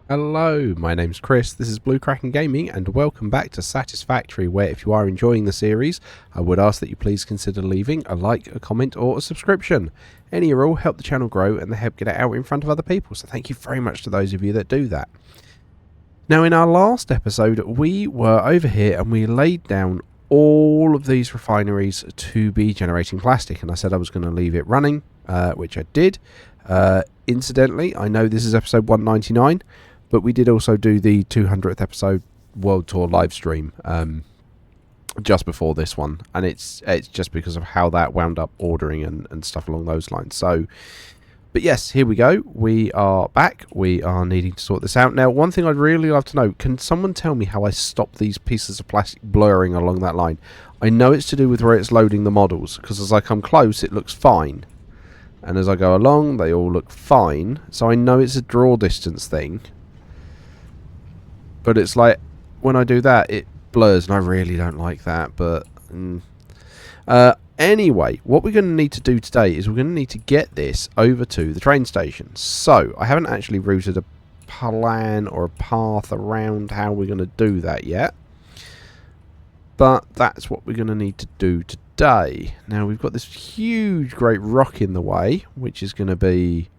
Hello, my name's Chris, this is Blue Kraken Gaming, and welcome back to Satisfactory, where if you are enjoying the series, I would ask that you please consider leaving a like, a comment, or a subscription. Any or all help the channel grow and they help get it out in front of other people, so thank you very much to those of you that do that. Now, in our last episode, we were over here and we laid down all of these refineries to be generating plastic, and I said I was going to leave it running, which I did. Incidentally, I know this is episode 199, but we did also do the 200th episode World Tour live stream just before this one, and it's just because of how that wound up ordering and stuff along those lines. So, but yes, here we go. We are back. We are needing to sort this out. Now, one thing I'd really love to know, can someone tell me how I stop these pieces of plastic blurring along that line? I know it's to do with where it's loading the models, because as I come close, it looks fine. And as I go along, they all look fine. So I know it's a draw distance thing. But it's like, when I do that, it blurs, and I really don't like that. But anyway, what we're going to need to do today is we're going to need to get this over to the train station. So, I haven't actually routed a plan or a path around how we're going to do that yet. But that's what we're going to need to do today. Now, we've got this huge, great rock in the way, which is going to be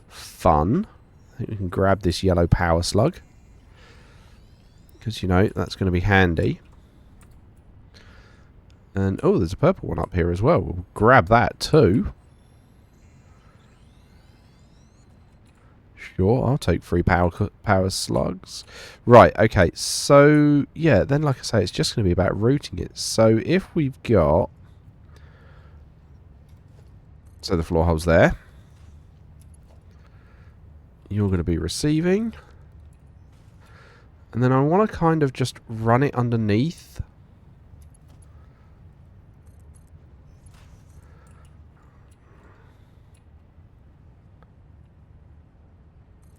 fun. I think we can grab this yellow power slug, because, you know, that's going to be handy. And, oh, there's a purple one up here as well. We'll grab that too. Sure, I'll take 3 power slugs. Right, okay, so, yeah, then, like I say, it's just going to be about routing it. So, if we've got... So, the floor hole's there. You're going to be receiving. And then I want to kind of just run it underneath.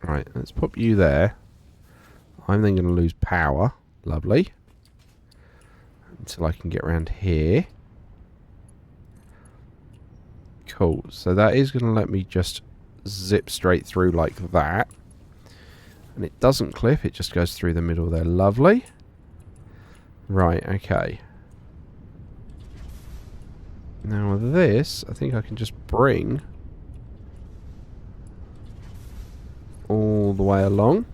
Right, let's pop you there. I'm then going to lose power. Lovely. Until I can get around here. Cool. So that is going to let me just zip straight through like that. And it doesn't clip, it just goes through the middle there. Lovely. Right, okay. Now with this, I think I can just bring all the way along.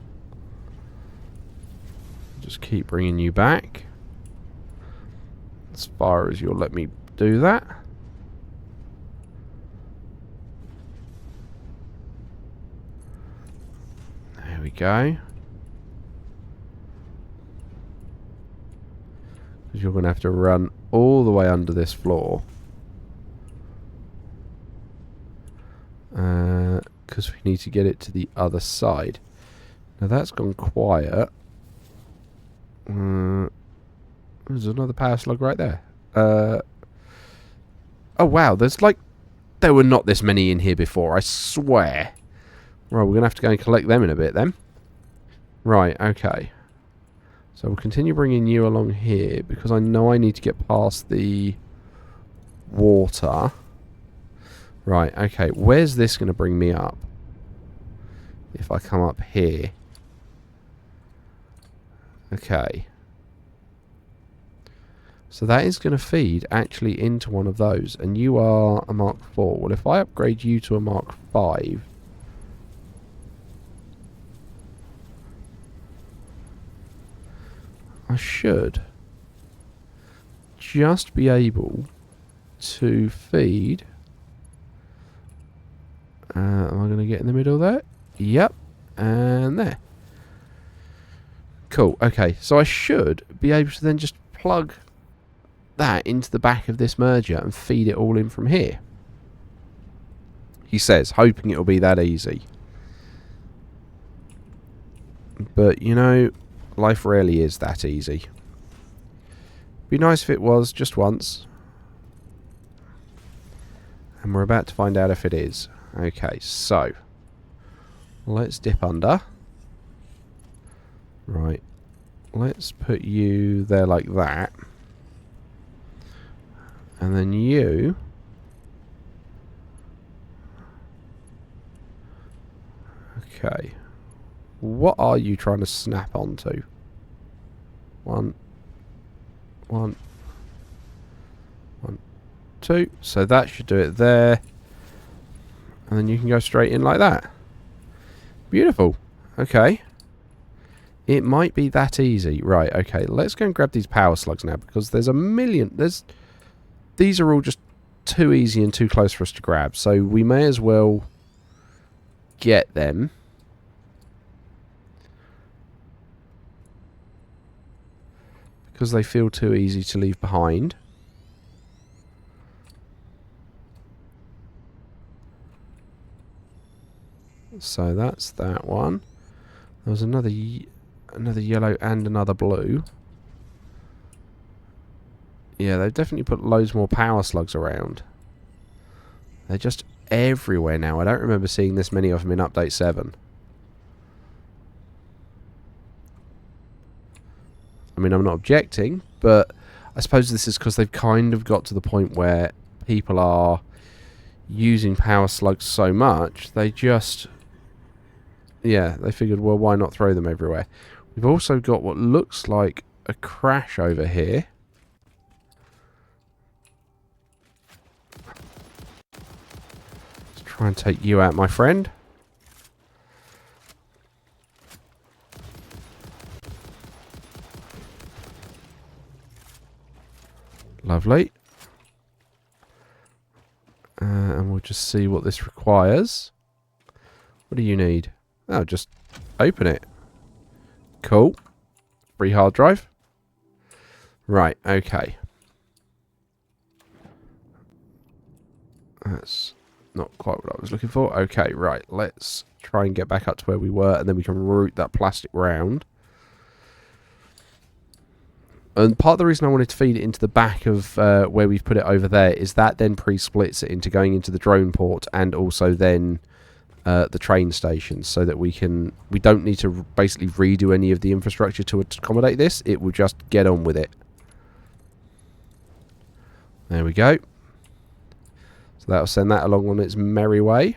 Just keep bringing you back as far as you'll let me do that. There we go. Because you're going to have to run all the way under this floor. Because we need to get it to the other side. Now that's gone quiet. There's another power slug right there. Oh wow, there's like... There were not this many in here before, I swear. Right, we're going to have to go and collect them in a bit then. Right, okay. So we'll continue bringing you along here, because I know I need to get past the water. Right, okay. Where's this going to bring me up? If I come up here. Okay. So that is going to feed actually into one of those. And you are a Mark 4. Well, if I upgrade you to a Mark 5... I should just be able to feed... am I going to get in the middle there? Yep. And there. Cool. Okay. So I should be able to then just plug that into the back of this merger and feed it all in from here. He says, hoping it'll be that easy. But, you know, life rarely is that easy. Be nice if it was just once. And we're about to find out if it is. Okay, so let's dip under. Right. Let's put you there like that. And then you... Okay. What are you trying to snap onto? One, one, one, two. So that should do it there. And then you can go straight in like that. Beautiful. Okay. It might be that easy. Right, okay. Let's go and grab these power slugs now, because there's a million... These are all just too easy and too close for us to grab. So we may as well get them. Because they feel too easy to leave behind. So that's that one. There was another yellow and another blue. Yeah, they've definitely put loads more power slugs around. They're just everywhere now. I don't remember seeing this many of them in Update 7. I mean, I'm not objecting, but I suppose this is because they've kind of got to the point where people are using power slugs so much, they just... Yeah, they figured, well, why not throw them everywhere? We've also got what looks like a crash over here. Let's try and take you out, my friend. Lovely. And we'll just see what this requires. What do you need? Oh, just open it. Cool. Free hard drive. Right, okay. That's not quite what I was looking for. Okay, right. Let's try and get back up to where we were, and then we can route that plastic round. And part of the reason I wanted to feed it into the back of where we've put it over there is that then pre-splits it into going into the drone port and also then the train station, so that we don't need to basically redo any of the infrastructure to accommodate this. It will just get on with it. There we go. So that'll send that along on its merry way.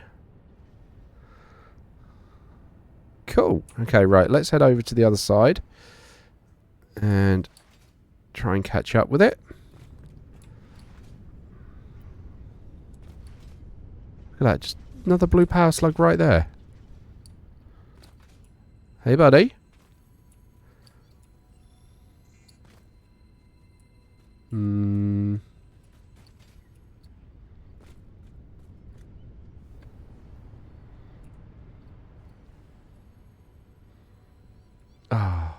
Cool. Okay, right. Let's head over to the other side and try and catch up with it. Look at that. Just another blue power slug right there. Hey, buddy. Ah.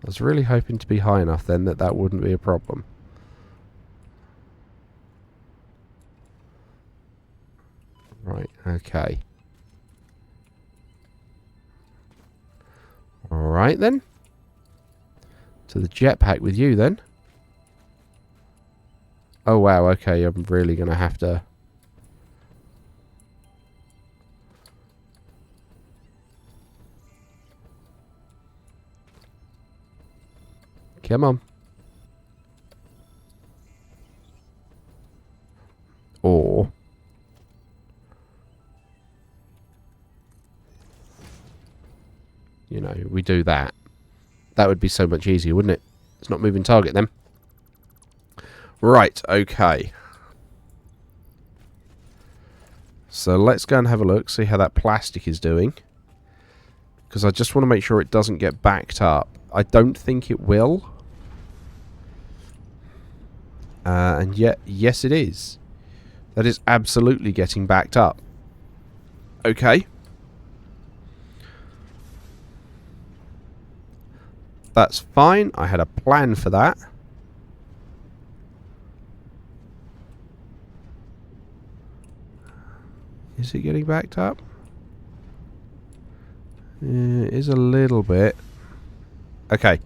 I was really hoping to be high enough then that wouldn't be a problem. Right, okay. Alright then. To the jetpack with you then. Oh wow, okay, I'm really going to have to... Come on. Or... you know, we do that. That would be so much easier, wouldn't it? It's not moving target then. Right, okay. So let's go and have a look, see how that plastic is doing. Because I just want to make sure it doesn't get backed up. I don't think it will. And yet, yes it is. That is absolutely getting backed up. Okay. That's fine. I had a plan for that. Is it getting backed up? It is a little bit. Okay.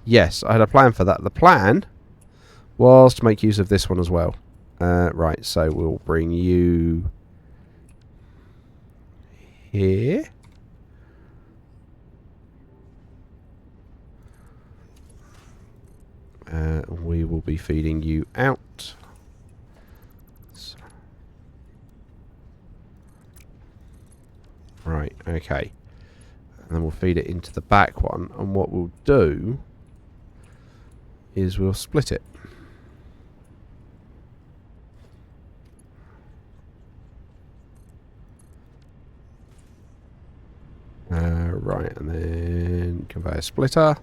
Yes, I had a plan for that. The plan was to make use of this one as well. Right, so we'll bring you here. We will be feeding you out. So. Okay. And then we'll feed it into the back one. And what we'll do is we'll split it. Right, and then conveyor splitter.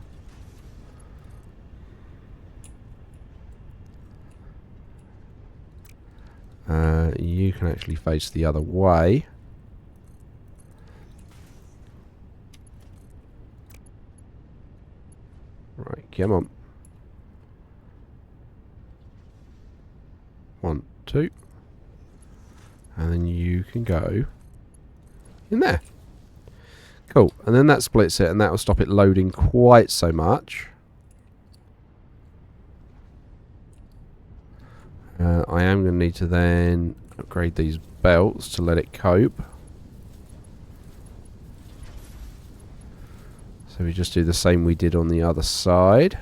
You can actually face the other way. Right, come on. 1, 2. And then you can go in there. Cool. And then that splits it, and that will stop it loading quite so much. I am going to need to then upgrade these belts to let it cope. So we just do the same we did on the other side.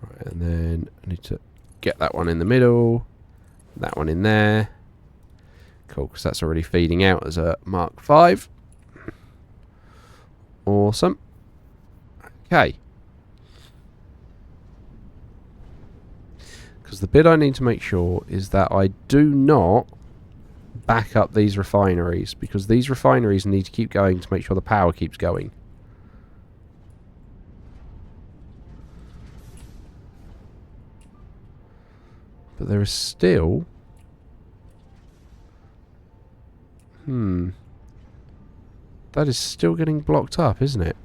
Right, and then I need to get that one in the middle, that one in there. Cool, because that's already feeding out as a Mark 5. Awesome. Okay. Because the bit I need to make sure is that I do not back up these refineries, because these refineries need to keep going to make sure the power keeps going. But there is still... That is still getting blocked up, isn't it?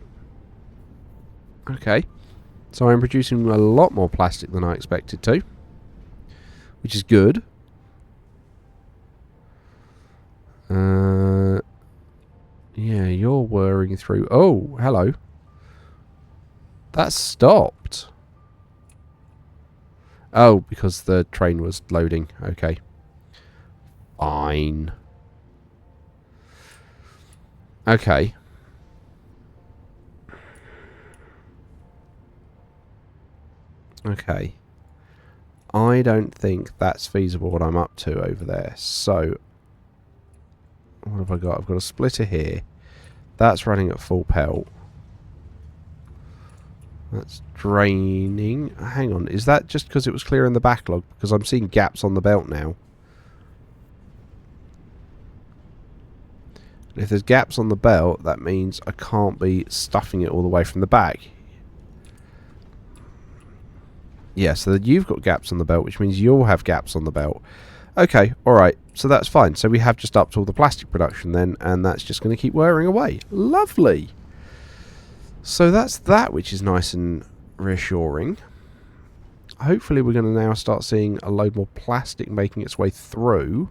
Okay. So I'm producing a lot more plastic than I expected to, which is good. Yeah, you're whirring through. Oh, hello. That stopped. Oh, because the train was loading. Okay. Fine. Okay. Okay. I don't think that's feasible what I'm up to over there. So, what have I got? I've got a splitter here. That's running at full pelt. That's draining. Hang on. Is that just because it was clearing the backlog? Because I'm seeing gaps on the belt now. And if there's gaps on the belt, that means I can't be stuffing it all the way from the back. Yeah, so you've got gaps on the belt, which means you'll have gaps on the belt. Okay, alright, so that's fine. So we have just upped all the plastic production then, and that's just going to keep wearing away. Lovely! So that's that, which is nice and reassuring. Hopefully we're going to now start seeing a load more plastic making its way through.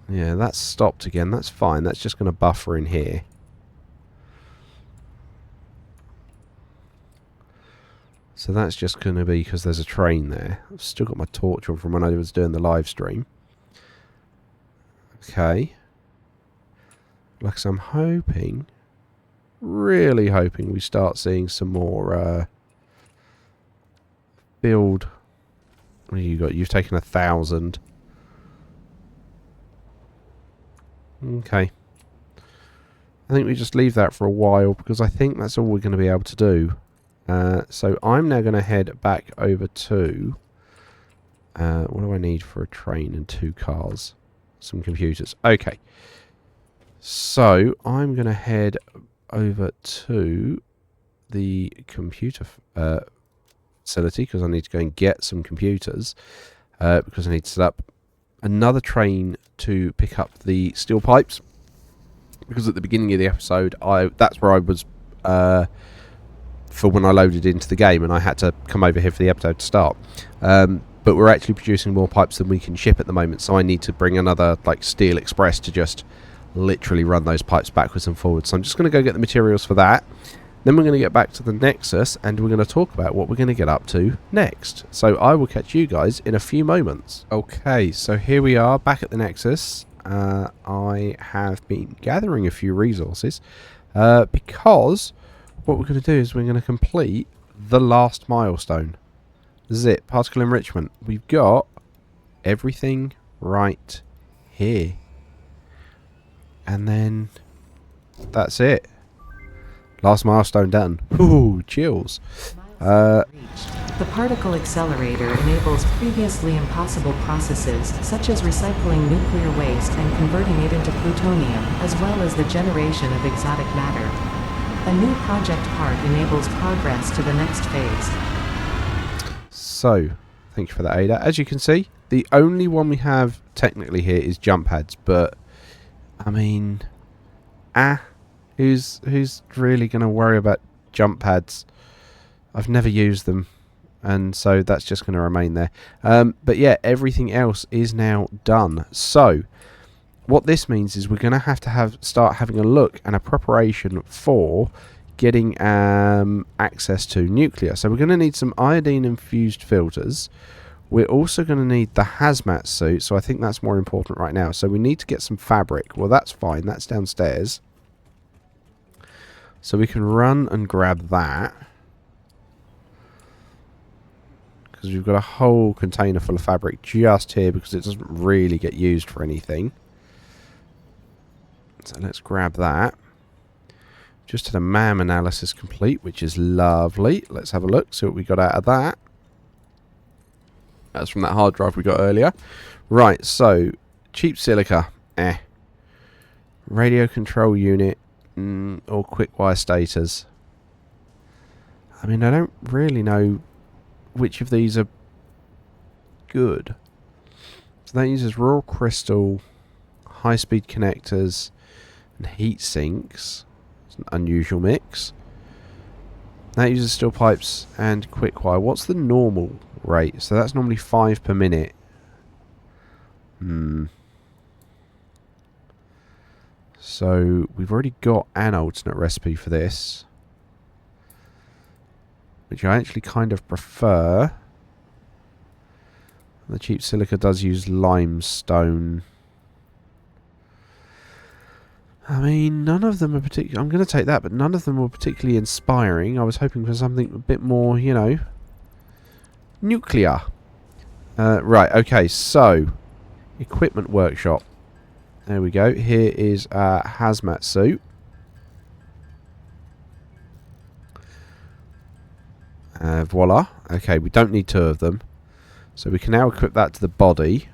Yeah, that's stopped again. That's fine. That's just going to buffer in here. So that's just going to be because there's a train there. I've still got my torch on from when I was doing the live stream. Okay. Like I said, I'm hoping, really hoping we start seeing some more build. What have you got? You've taken 1,000. Okay. I think we just leave that for a while because I think that's all we're going to be able to do. So I'm now going to head back over to... what do I need for a train and 2 cars? Some computers. Okay. So I'm going to head over to the computer facility because I need to go and get some computers because I need to set up another train to pick up the steel pipes, because at the beginning of the episode that's where I was for when I loaded into the game, and I had to come over here for the episode to start. But we're actually producing more pipes than we can ship at the moment, so I need to bring another like steel express to just literally run those pipes backwards and forwards. So I'm just going to go get the materials for that. Then we're going to get back to the Nexus, and we're going to talk about what we're going to get up to next. So I will catch you guys in a few moments. Okay, so here we are back at the Nexus. I have been gathering a few resources because what we're going to do is we're going to complete the last milestone. zip, particle enrichment. We've got everything right here. And then that's it. Last milestone done. Ooh, chills. The particle accelerator enables previously impossible processes, such as recycling nuclear waste and converting it into plutonium, as well as the generation of exotic matter. A new project part enables progress to the next phase. So, thank you for that, Ada. As you can see, the only one we have technically here is jump pads, but I mean, who's really going to worry about jump pads? I've never used them, and so that's just going to remain there. But yeah, everything else is now done. So what this means is we're going to start having a look and a preparation for getting access to nuclear. So we're going to need some iodine infused filters. We're also going to need the hazmat suit, so I think that's more important right now. So we need to get some fabric. Well, that's fine, that's downstairs. So we can run and grab that, because we've got a whole container full of fabric just here because it doesn't really get used for anything. So let's grab that. Just had a MAM analysis complete, which is lovely. Let's have a look, see what we got out of that. That's from that hard drive we got earlier. Right, so cheap silica, radio control unit, or quick wire stators. I mean, I don't really know which of these are good. So that uses raw crystal, high-speed connectors, and heat sinks. It's an unusual mix. That uses steel pipes and quick wire. What's the normal rate? So that's normally 5 per minute. So we've already got an alternate recipe for this, which I actually kind of prefer. The cheap silica does use limestone. I mean, none of them are particularly... I'm going to take that, but none of them were particularly inspiring. I was hoping for something a bit more, you know, nuclear. Right, okay, so equipment workshop. There we go. Here is a hazmat suit. Voila. Okay, we don't need 2 of them. So we can now equip that to the body.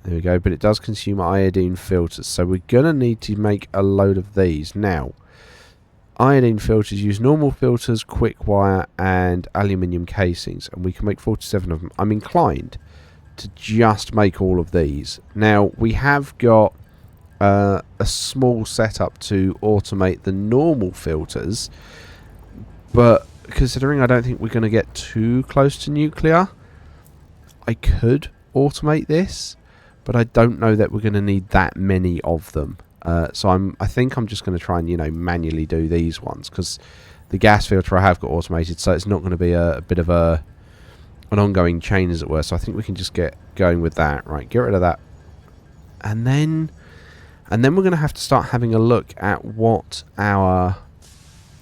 There we go, but it does consume iodine filters. So we're going to need to make a load of these. Now, iodine filters use normal filters, quick wire, and aluminium casings. And we can make 47 of them. I'm inclined to just make all of these. Now, we have got a small setup to automate the normal filters. But considering I don't think we're going to get too close to nuclear, I could automate this, but I don't know that we're going to need that many of them. So I think I'm just going to try and, you know, manually do these ones, because the gas filter I have got automated, so it's not going to be a bit of an ongoing chain, as it were. So I think we can just get going with that. Right, get rid of that, and then we're going to have to start having a look at what our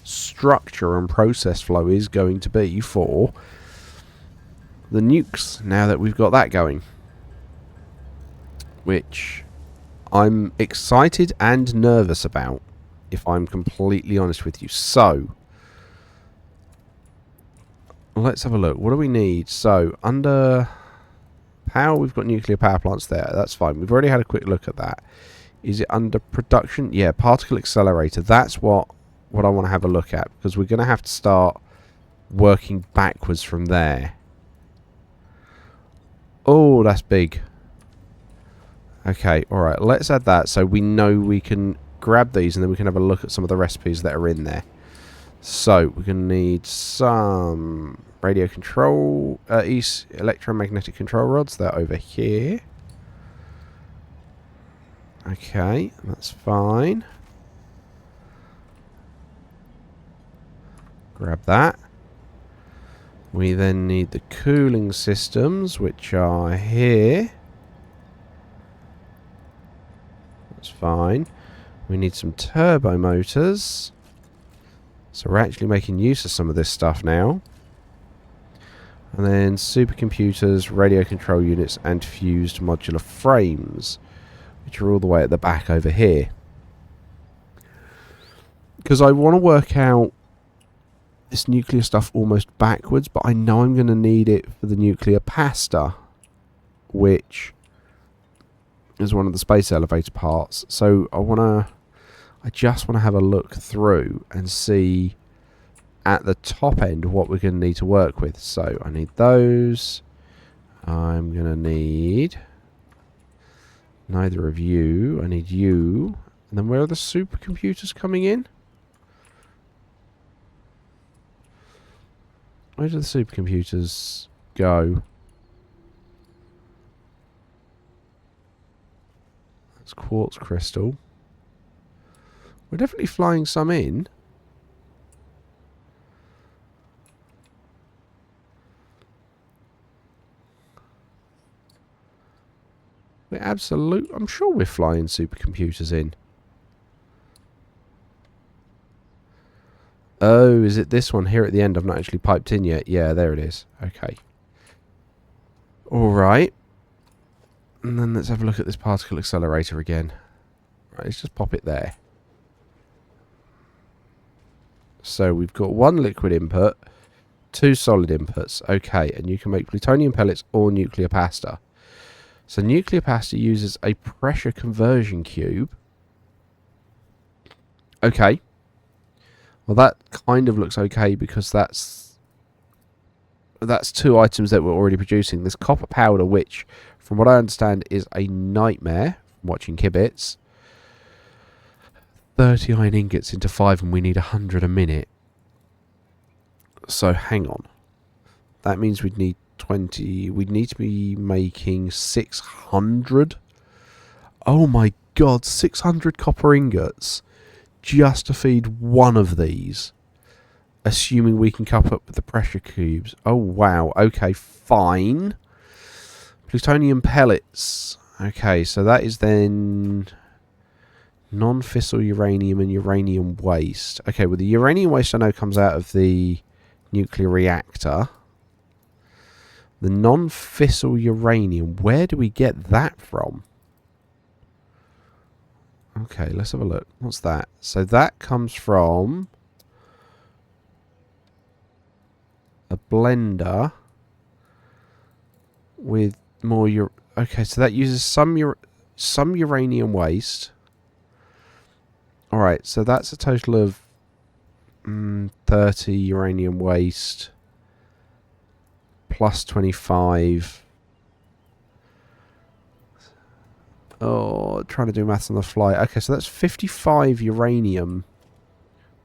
structure and process flow is going to be for the nukes, now that we've got that going, which I'm excited and nervous about, if I'm completely honest with you. So let's have a look. What do we need? So under power, we've got nuclear power plants there. That's fine. We've already had a quick look at that. Is it under production? Yeah, particle accelerator. That's what I want to have a look at, because we're going to have to start working backwards from there. Oh, that's big. Okay, alright, let's add that so we know we can grab these, and then we can have a look at some of the recipes that are in there. So, we're going to need some radio control, electromagnetic control rods. They're over here. Okay, that's fine. Grab that. We then need the cooling systems, which are here. That's fine. We need some turbo motors. So we're actually making use of some of this stuff now. And then supercomputers, radio control units, and fused modular frames, which are all the way at the back over here. Because I want to work out this nuclear stuff almost backwards, but I know I'm going to need it for the nuclear pasta, which is one of the space elevator parts. So I just want to have a look through and see at the top end what we're going to need to work with. So I need those. I'm going to need neither of you. I need you. And then where are the supercomputers coming in? Where do the supercomputers go? That's quartz crystal. We're definitely flying some in. I'm sure we're flying supercomputers in. Oh, is it this one here at the end? I've not actually piped in yet. Yeah, there it is. Okay. Alright. And then let's have a look at this particle accelerator again. Right, let's just pop it there. So we've got one liquid input, two solid inputs. Okay, and you can make plutonium pellets or nuclear pasta. So nuclear pasta uses a pressure conversion cube. Okay. Well, that kind of looks okay because that's two items that we're already producing. This copper powder, which, from what I understand, is a nightmare from watching Kibitz. 30 iron ingots into 5 and we need 100 a minute. So, hang on. That means we'd need 20. We'd need to be making 600. Oh my god, 600 copper ingots just to feed one of these, assuming we can couple up with the pressure cubes. Oh wow, okay, fine. Plutonium pellets. Okay, so that is then non-fissile uranium and uranium waste. Okay, well the uranium waste I know comes out of the nuclear reactor. The non-fissile uranium, where do we get that from? Okay, let's have a look. What's that? So that comes from a blender with more okay, so that uses some uranium waste. Alright, so that's a total of 30 uranium waste plus 25. Oh, trying to do maths on the fly. Okay, so that's 55 uranium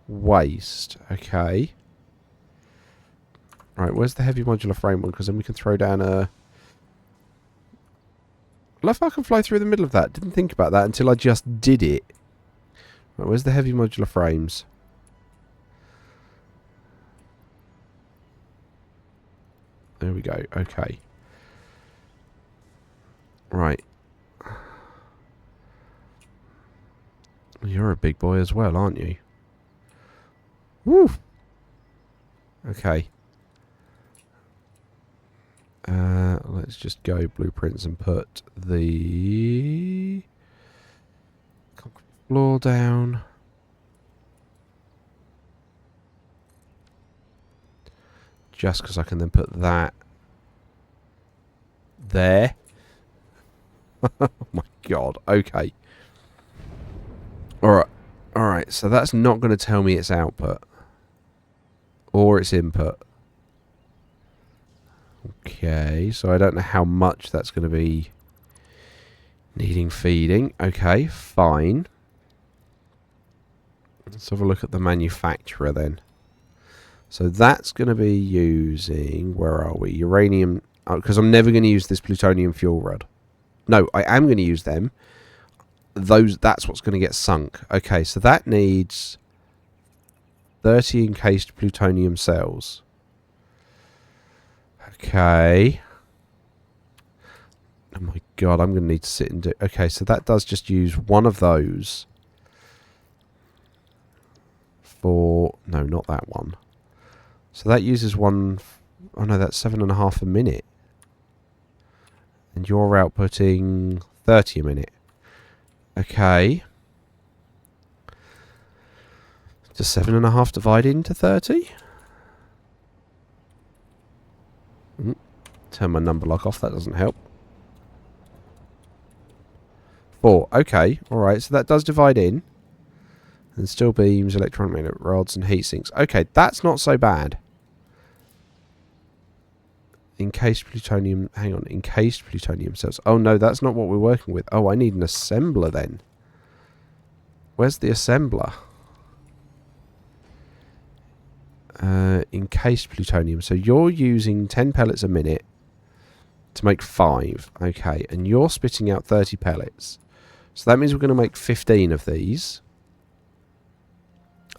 waste. Okay. Right, where's the heavy modular frame one? Because then we can throw down a... I love how I can fly through the middle of that. Didn't think about that until I just did it. Right, where's the heavy modular frames? There we go. Okay. Right. You're a big boy as well, aren't you? Woo! Okay. Let's just go blueprints and put the concrete floor down. Just because I can then put that there. Oh my god. Okay. Alright, so that's not going to tell me its output. Or its input. Okay, so I don't know how much that's going to be needing feeding. Okay, fine. Let's have a look at the manufacturer then. So that's going to be using... Where are we? Uranium... Because I'm never going to use this plutonium fuel rod. No, I am going to use them. That's what's going to get sunk. Okay, so that needs 30 encased plutonium cells. Okay. Oh my god, I'm going to need to sit and do... Okay, so that does just use one of those. For... No, not that one. So that uses one Oh no, that's 7.5 a minute. And you're outputting 30 a minute. Okay. Does 7.5 divide into 30? Turn my number lock off, that doesn't help. 4. Okay, alright, so that does divide in. And steel beams, electromagnetic rods, and heat sinks. Okay, that's not so bad. Encased plutonium... Hang on, encased plutonium cells. Oh no, that's not what we're working with. Oh, I need an assembler then. Where's the assembler? Encased plutonium. So you're using 10 pellets a minute to make 5. Okay, and you're spitting out 30 pellets. So that means we're going to make 15 of these.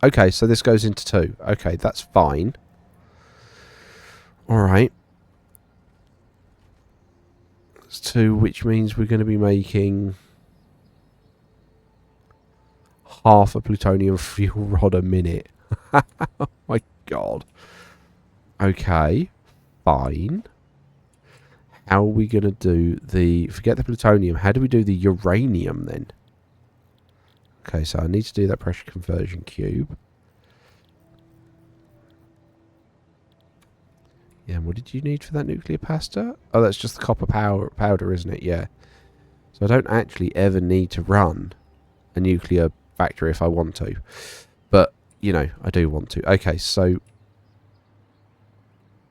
Okay, so this goes into 2. Okay, that's fine. Alright. That's 2, which means we're going to be making half a plutonium fuel rod a minute. Oh my god. Okay, fine. How are we going to do the... Forget the plutonium. How do we do the uranium then? Okay, so I need to do that pressure conversion cube. Yeah, and what did you need for that nuclear pasta? Oh, that's just the copper powder, isn't it? Yeah. So I don't actually ever need to run a nuclear factory if I want to. But, you know, I do want to. Okay, so...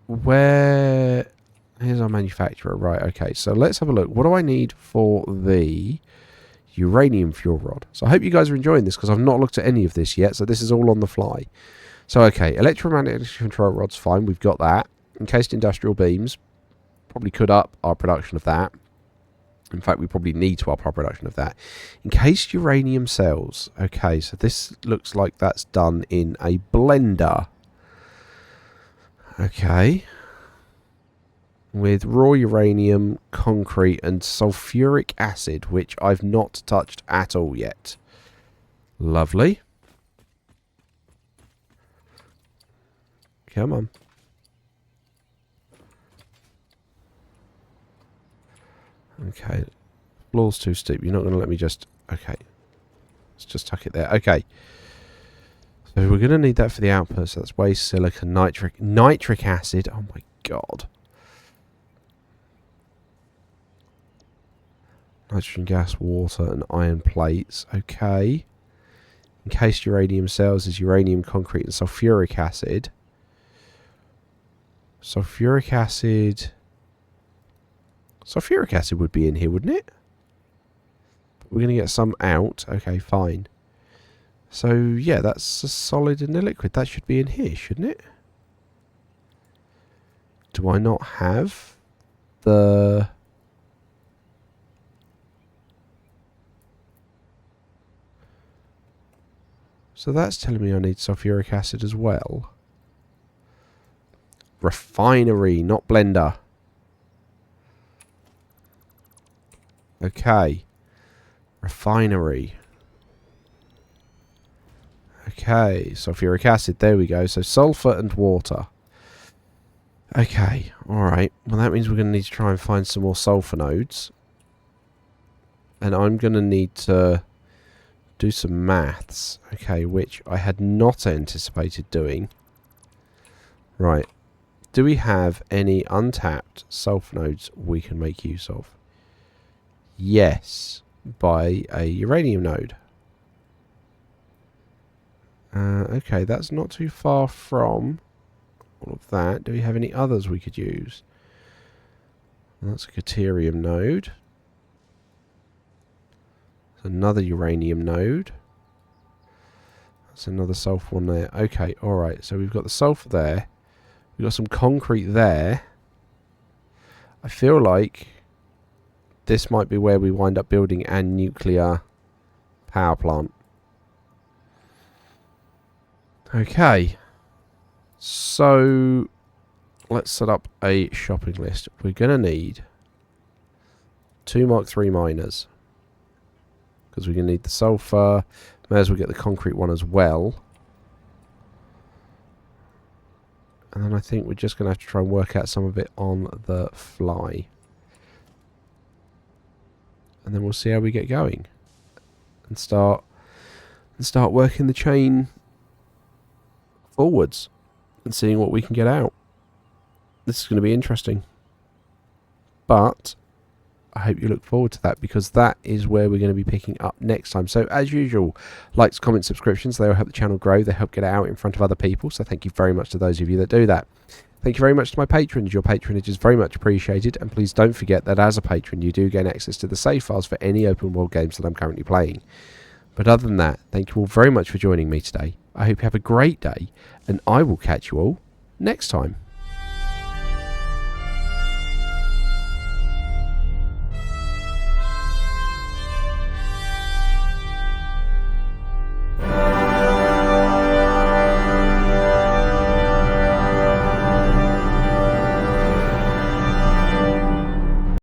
Where... Here's our manufacturer. Right, okay. So let's have a look. What do I need for the uranium fuel rod? So I hope you guys are enjoying this because I've not looked at any of this yet. So this is all on the fly. So, okay. Electromagnetic control rod's fine. We've got that. Encased industrial beams. Probably could up our production of that. In fact, we probably need to up our production of that. Encased uranium cells. Okay, so this looks like that's done in a blender. Okay. With raw uranium, concrete, and sulfuric acid, which I've not touched at all yet. Lovely. Come on. Okay. Floor's too steep. You're not going to let me just... Okay. Let's just tuck it there. Okay. So we're going to need that for the output. So that's waste, silica, nitric acid. Oh my god. Nitrogen gas, water, and iron plates. Okay. Encased uranium cells is uranium, concrete, and sulfuric acid. Sulfuric acid... Sulfuric acid would be in here, wouldn't it? We're going to get some out. Okay, fine. So, yeah, that's a solid and a liquid. That should be in here, shouldn't it? Do I not have the... So that's telling me I need sulfuric acid as well. Refinery, not blender. Okay. Refinery. Okay, sulfuric acid, there we go. So sulfur and water. Okay, alright. Well, that means we're going to need to try and find some more sulfur nodes. And I'm going to need to do some maths. Okay, which I had not anticipated doing. Right. Do we have any untapped sulfur nodes we can make use of? Yes. By a uranium node. Okay, that's not too far from all of that. Do we have any others we could use? That's a deuterium node. That's another uranium node. That's another sulfur one there. Okay, alright. So we've got the sulfur there. We've got some concrete there. I feel like this might be where we wind up building a nuclear power plant. Okay. So let's set up a shopping list. We're going to need 2 Mark III miners. Because we're going to need the sulfur. May as well get the concrete one as well. And then I think we're just going to have to try and work out some of it on the fly. And then we'll see how we get going. And start working the chain forwards. And seeing what we can get out. This is going to be interesting. But I hope you look forward to that, because that is where we're going to be picking up next time. So as usual, likes, comments, subscriptions, they will help the channel grow. They help get it out in front of other people. So thank you very much to those of you that do that. Thank you very much to my patrons. Your patronage is very much appreciated. And please don't forget that as a patron, you do gain access to the save files for any open world games that I'm currently playing. But other than that, thank you all very much for joining me today. I hope you have a great day, and I will catch you all next time.